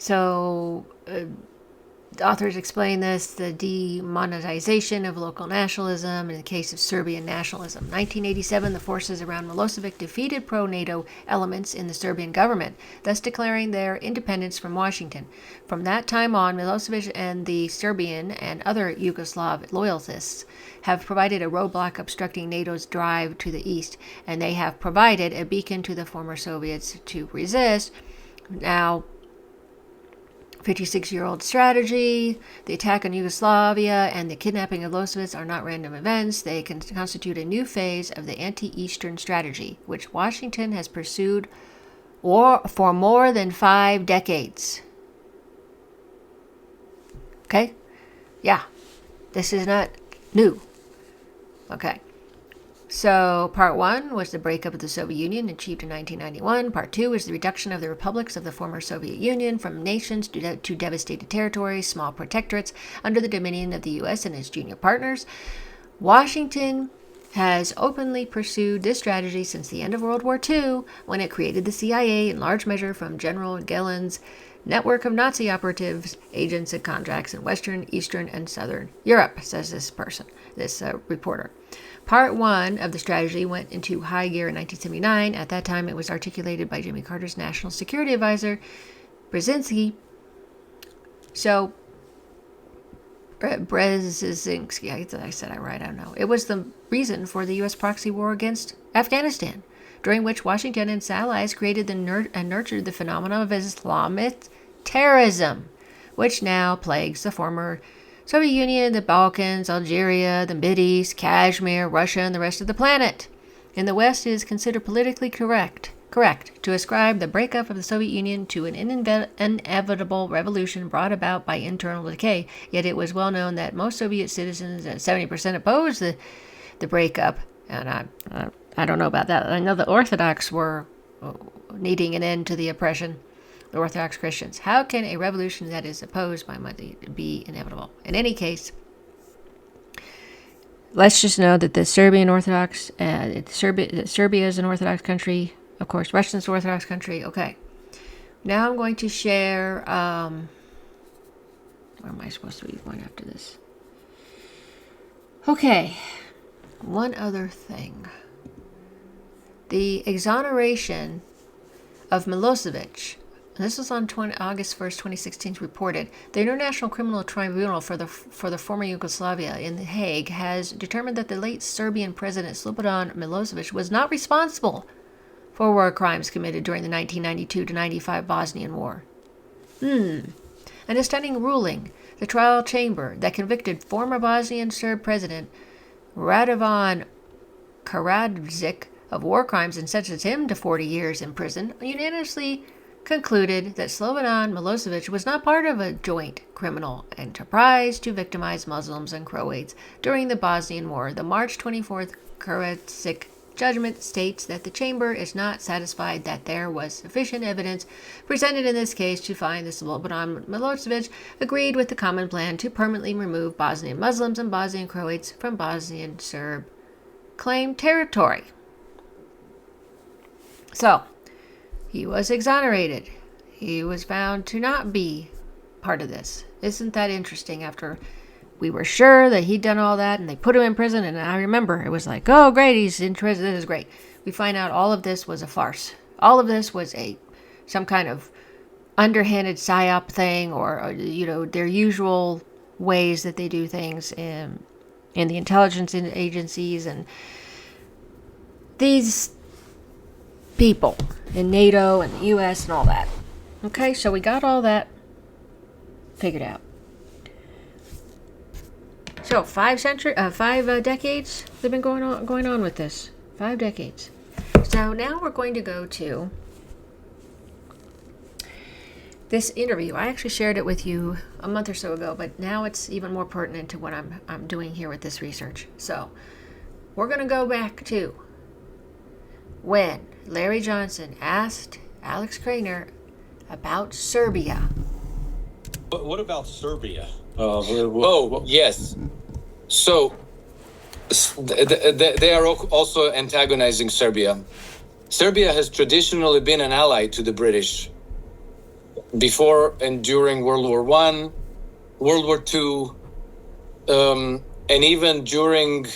So the authors explain this, the demonetization of local nationalism in the case of Serbian nationalism. 1987, the forces around Milosevic defeated pro-NATO elements in the Serbian government, thus declaring their independence from Washington. From that time on, Milosevic and the Serbian and other Yugoslav loyalists have provided a roadblock obstructing NATO's drive to the east, and they have provided a beacon to the former Soviets to resist. Now, 56-year-old strategy, the attack on Yugoslavia, and the kidnapping of Milosevic are not random events. They can constitute a new phase of the anti-Eastern strategy, which Washington has pursued for more than 5 decades. Okay? Yeah. This is not new. Okay. So, part one was the breakup of the Soviet Union achieved in 1991. Part two was the reduction of the republics of the former Soviet Union from nations to devastated territories, small protectorates under the dominion of the U.S. and its junior partners. Washington has openly pursued this strategy since the end of World War II, when it created the CIA in large measure from General Gellen's network of Nazi operatives, agents, and contracts in Western, Eastern, and Southern Europe, says this reporter. Part one of the strategy went into high gear in 1979. At that time, it was articulated by Jimmy Carter's National Security Advisor, Brzezinski. So, Brzezinski, I said I right, I don't know. It was the reason for the U.S. proxy war against Afghanistan, during which Washington and its allies created and nurtured the phenomenon of Islamic terrorism, which now plagues the former Soviet Union, the Balkans, Algeria, the Mideast, Kashmir, Russia, and the rest of the planet. In the West, it is considered politically correct to ascribe the breakup of the Soviet Union to an inevitable revolution brought about by internal decay. Yet it was well known that most Soviet citizens, 70%, opposed the breakup. And I don't know about that. I know the Orthodox were needing an end to the oppression. The Orthodox Christians. How can a revolution that is opposed by money be inevitable? In any case, let's just know that the Serbian Orthodox, Serbia is an Orthodox country. Of course, Russia's an Orthodox country. Okay. Now I'm going to share, where am I supposed to be going after this? Okay. One other thing. The exoneration of Milosevic. This was on August 1st, 2016, reported. The International Criminal Tribunal for the former Yugoslavia in The Hague has determined that the late Serbian President Slobodan Milosevic was not responsible for war crimes committed during the 1992-95 Bosnian War. In a stunning ruling, the trial chamber that convicted former Bosnian Serb President Radovan Karadzic of war crimes and sentenced him to 40 years in prison unanimously concluded that Slobodan Milosevic was not part of a joint criminal enterprise to victimize Muslims and Croats during the Bosnian War. The March 24th Karadzic judgment states that the chamber is not satisfied that there was sufficient evidence presented in this case to find that Slobodan Milosevic agreed with the common plan to permanently remove Bosnian Muslims and Bosnian Croats from Bosnian Serb claimed territory. So, he was exonerated. He was found to not be part of this. Isn't that interesting? After we were sure that he'd done all that and they put him in prison, and I remember it was like, oh great, he's in prison, this is great. We find out all of this was a farce. All of this was some kind of underhanded psyop thing, or their usual ways that they do things in the intelligence agencies and these people in NATO and the U.S. and all that. Okay, so we got all that figured out. So 5 decades they've been going on with this. 5 decades. So now we're going to go to this interview. I actually shared it with you a month or so ago, but now it's even more pertinent to what I'm doing here with this research. So we're going to go back to when Larry Johnson asked Alex Krainer about Serbia. But what about Serbia? Yes. So they are also antagonizing Serbia. Serbia has traditionally been an ally to the British before and during World War I, World War II, and even during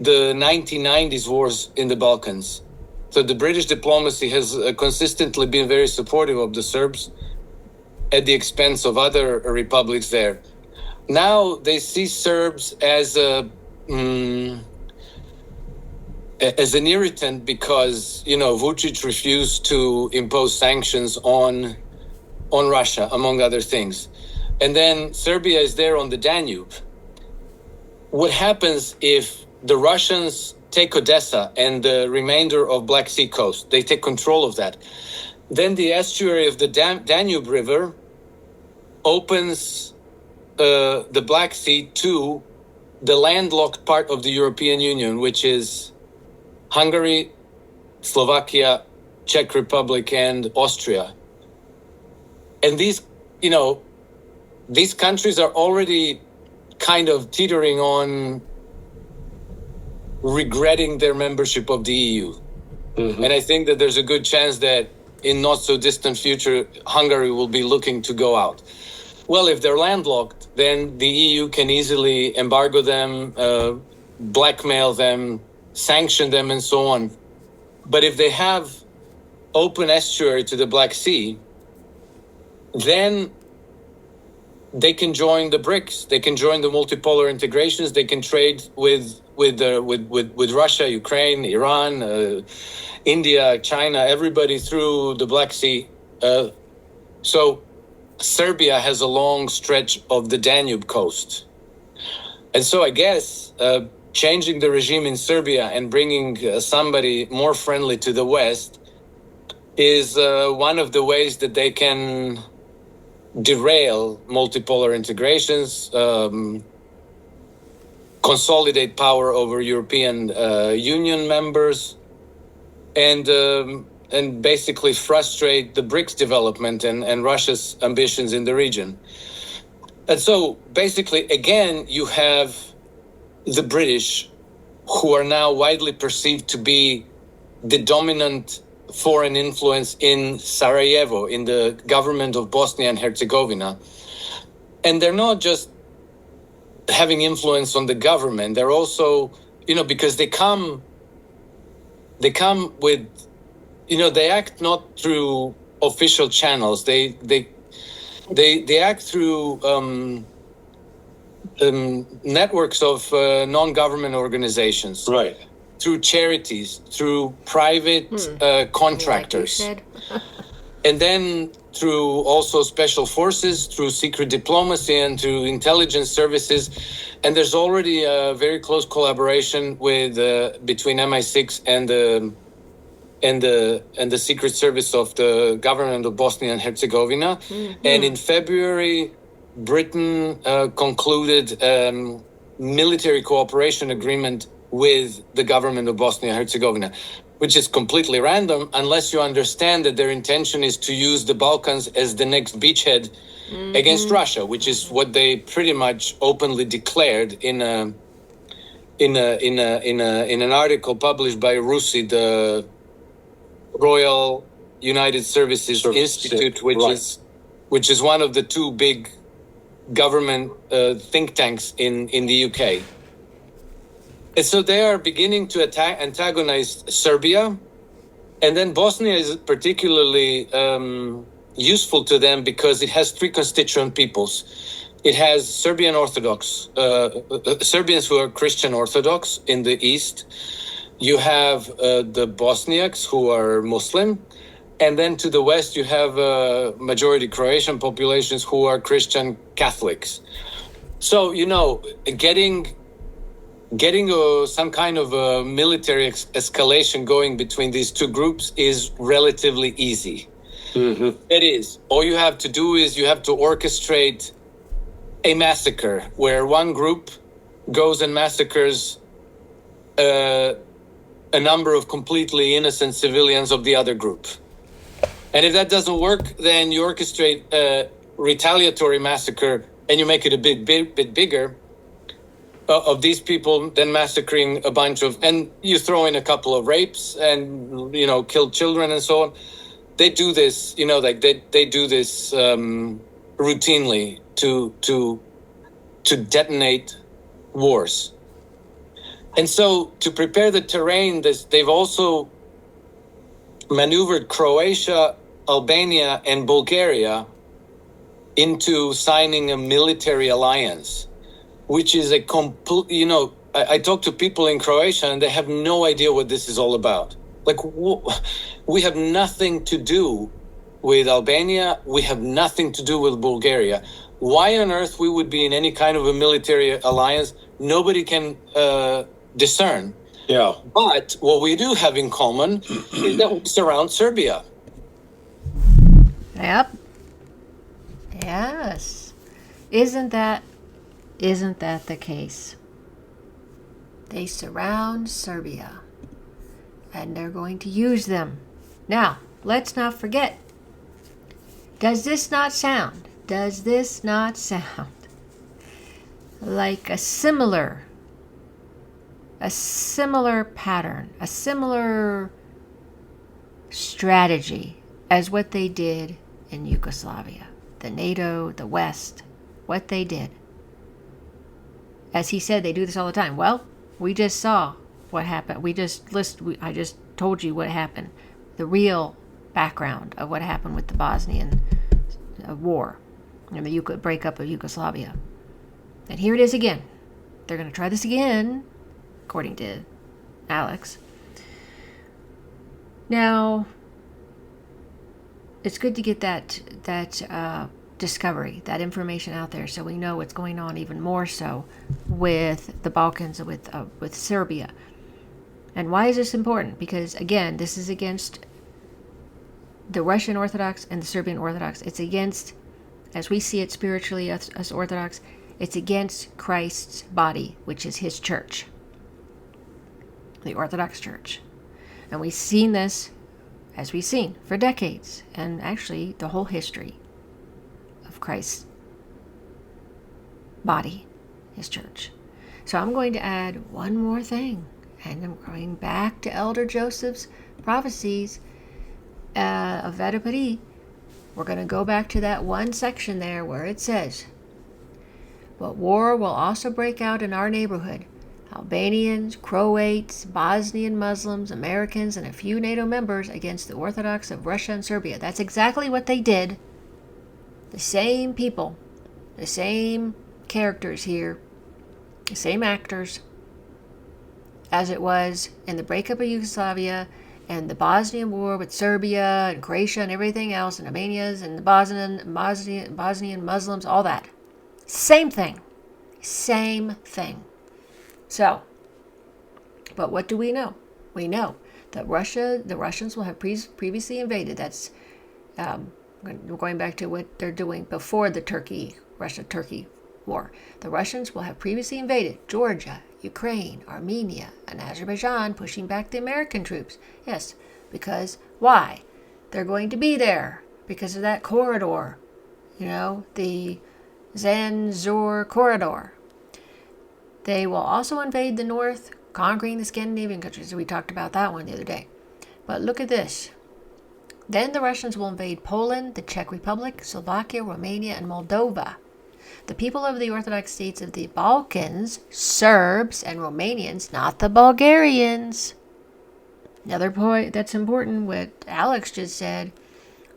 the 1990s wars in the Balkans. So the British diplomacy has consistently been very supportive of the Serbs at the expense of other republics there. Now they see Serbs as an irritant because, Vučić refused to impose sanctions on Russia, among other things. And then Serbia is there on the Danube. What happens if the Russians take Odessa and the remainder of Black Sea coast? They take control of that. Then the estuary of the Danube River opens the Black Sea to the landlocked part of the European Union, which is Hungary, Slovakia, Czech Republic, and Austria. And these, you know, these countries are already kind of teetering on regretting their membership of the EU. Mm-hmm. And I think that there's a good chance that in not so distant future, Hungary will be looking to go out. Well, if they're landlocked, then the EU can easily embargo them, blackmail them, sanction them, and so on. But if they have open estuary to the Black Sea, then they can join the BRICS. They can join the multipolar integrations. They can trade with Russia, Ukraine, Iran, India, China, everybody through the Black Sea. So Serbia has a long stretch of the Danube coast. And so I guess changing the regime in Serbia and bringing somebody more friendly to the West is one of the ways that they can derail multipolar integrations, consolidate power over European Union members, and basically frustrate the BRICS development and Russia's ambitions in the region. And so basically, again, you have the British, who are now widely perceived to be the dominant foreign influence in Sarajevo, in the government of Bosnia and Herzegovina. And they're not just having influence on the government, they're also, you know, because they come with, you know, they act not through official channels. They act through networks of non-government organizations. Right. Through charities, through private contractors. Like And then through also special forces, through secret diplomacy, and through intelligence services. And there's already a very close collaboration with between MI6 and the Secret Service of the government of Bosnia and Herzegovina. Mm-hmm. And in February, Britain concluded military cooperation agreement with the government of Bosnia and Herzegovina, which is completely random unless you understand that their intention is to use the Balkans as the next beachhead against Russia, which is what they pretty much openly declared in an article published by RUSI, the Royal United Services Institute, which is one of the two big government think tanks in the UK. And so they are beginning to antagonize Serbia. And then Bosnia is particularly useful to them because it has three constituent peoples. It has Serbian Orthodox, Serbians who are Christian Orthodox in the east. You have the Bosniaks who are Muslim. And then to the west, you have majority Croatian populations who are Christian Catholics. So, you know, getting some kind of a military escalation going between these two groups is relatively easy. Mm-hmm. It is. All you have to do is you have to orchestrate a massacre where one group goes and massacres a number of completely innocent civilians of the other group. And if that doesn't work, then you orchestrate a retaliatory massacre and you make it a bit bigger. Of these people then massacring a bunch of, and you throw in a couple of rapes and, you know, kill children and so on. They do this, you know, like they do this routinely to detonate wars. And so to prepare the terrain, they've also maneuvered Croatia, Albania, and Bulgaria into signing a military alliance, which is a complete, you know, I talk to people in Croatia and they have no idea what this is all about. Like, we have nothing to do with Albania. We have nothing to do with Bulgaria. Why on earth we would be in any kind of a military alliance? Nobody can discern. Yeah. But what we do have in common is that we surround Serbia. Yep. Yes. Isn't that the case? They surround Serbia, and they're going to use them. Now, let's not forget, does this not sound like a similar pattern, a similar strategy as what they did in Yugoslavia? The NATO, the West, what they did. As he said, they do this all the time. Well, we just saw what happened. I just told you what happened. The real background of what happened with the Bosnian War and the breakup of Yugoslavia. And here it is again. They're going to try this again, according to Alex. Now, it's good to get that discovery, that information out there, so we know what's going on even more so with the Balkans, with Serbia. And why is this important? Because again, this is against the Russian Orthodox and the Serbian Orthodox. It's against, as we see it spiritually, us Orthodox, it's against Christ's body, which is his church, the Orthodox Church. And we've seen this, as we've seen, for decades, and actually the whole history of Christ's body, his church. So I'm going to add one more thing, and I'm going back to Elder Joseph's prophecies of WWIII. We're going to go back to that one section there where it says, "But war will also break out in our neighborhood. Albanians, Croats, Bosnian Muslims, Americans, and a few NATO members against the Orthodox of Russia and Serbia." That's exactly what they did. The same people, the same characters here, the same actors, as it was in the breakup of Yugoslavia and the Bosnian War with Serbia and Croatia and everything else, and Albanians and the Bosnian Muslims, all that. Same thing. Same thing. So, but what do we know? We know that the Russians will have previously invaded. That's going back to what they're doing before the Russia-Turkey war. The Russians will have previously invaded Georgia, Ukraine, Armenia, and Azerbaijan, pushing back the American troops. Yes, because why? They're going to be there because of that corridor, the Zanzor corridor. They will also invade the north, conquering the Scandinavian countries. We talked about that one the other day. But look at this. Then the Russians will invade Poland, the Czech Republic, Slovakia, Romania, and Moldova. The people of the Orthodox states of the Balkans, Serbs and Romanians, not the Bulgarians. Another point that's important, what Alex just said,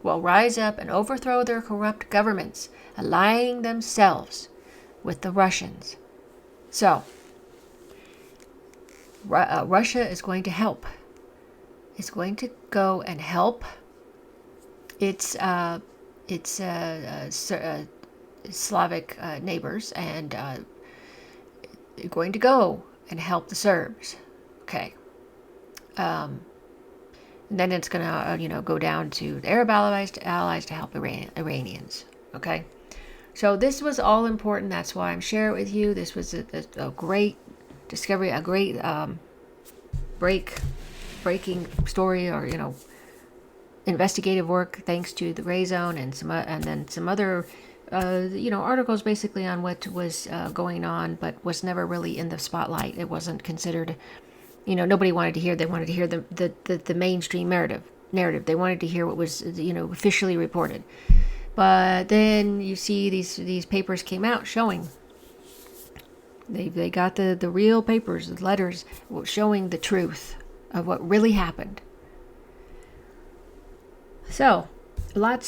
will rise up and overthrow their corrupt governments, allying themselves with the Russians. So, Russia is going to help. It's going to go and help its Slavic neighbors, and they're going to go and help the Serbs. Okay. And then it's going to, go down to the Arab allies to help Iranians. Okay. So this was all important. That's why I'm sharing it with you. This was a great discovery, a great breaking story, or investigative work, thanks to the Gray Zone and then some other articles basically on what was going on, but was never really in the spotlight. It wasn't considered. Nobody wanted to hear. They wanted to hear the mainstream narrative. They wanted to hear what was officially reported. But then you see these papers came out showing they got the real papers, the letters showing the truth of what really happened. So a lot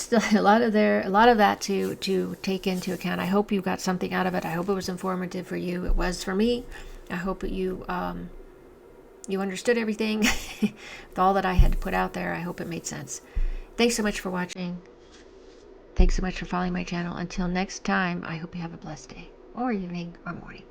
of that to take into account. I hope you got something out of it. I hope it was informative for you. It was for me. I hope that you understood everything with all that I had to put out there. I hope it made sense. Thanks so much for watching. Thanks so much for following my channel. Until next time, I hope you have a blessed day, or evening, or morning.